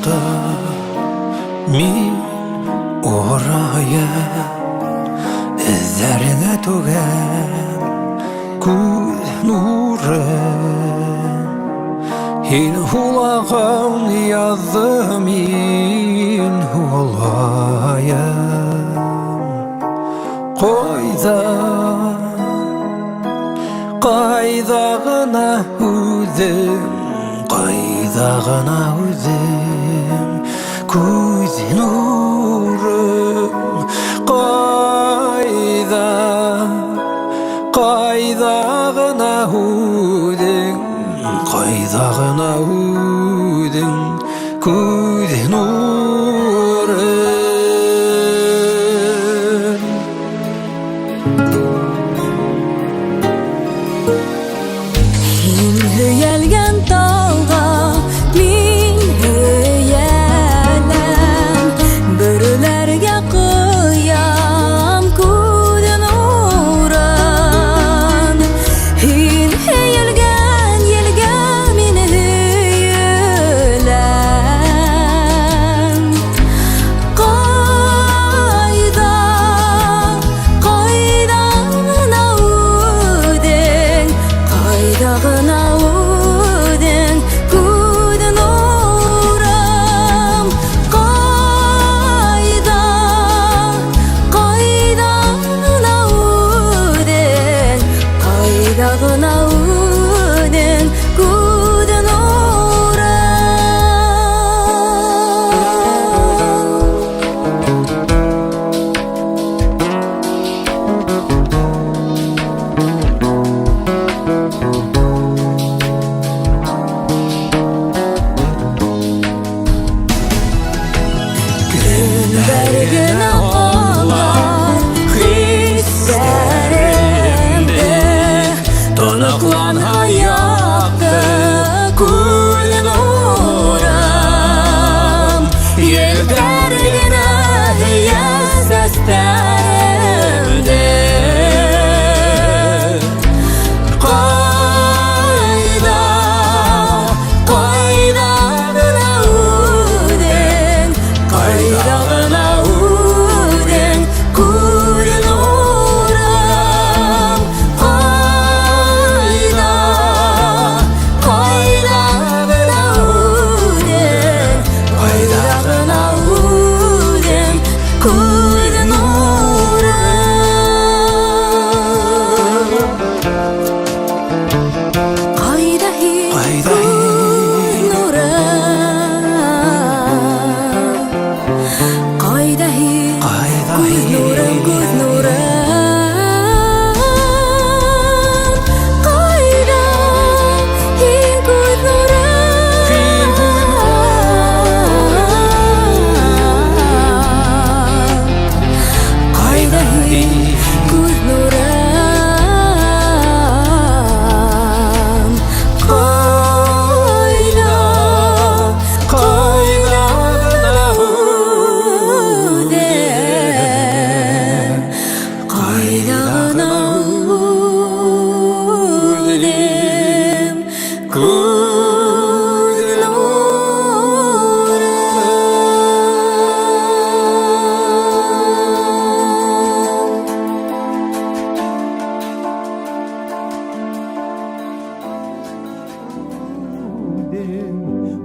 яҡты мин орайы эҙҙәреңә түгән күҙ нурым һин һулаған яҙҙы мин һулайым ҡайҙа ғына үҙем күҙ нурым ҡайҙа ғына үҙең күҙ нурым Һин һөйәлгән тауға мин һөйәләм бөрөләргә ҡоям күҙ нурын Һин һөйәлгән елгә мин һөйәләм ҡайҙа ғына үҙең ғына үҙең күҙ нурым ҡайҙа ғына үҙең күҙ Бәргенә ҡалар хистәремде тоноҡланһа яҡты күҙ нурым елдәр генә һөйәс сәстәремде ҡайҙа ғына үҙең ғына үҙең күҙ нурым ҡайҙа ғына үҙең күҙ нурым ҡайҙа һин күҙ нурым ҡайҙа һин күҙ нурым ҡайҙа һин күҙ нурым ҡайҙа һин күҙ нурым ҡайҙа ғына үҙең ҡайҙа ғына үҙең күҙ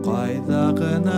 ҡайҙа ғына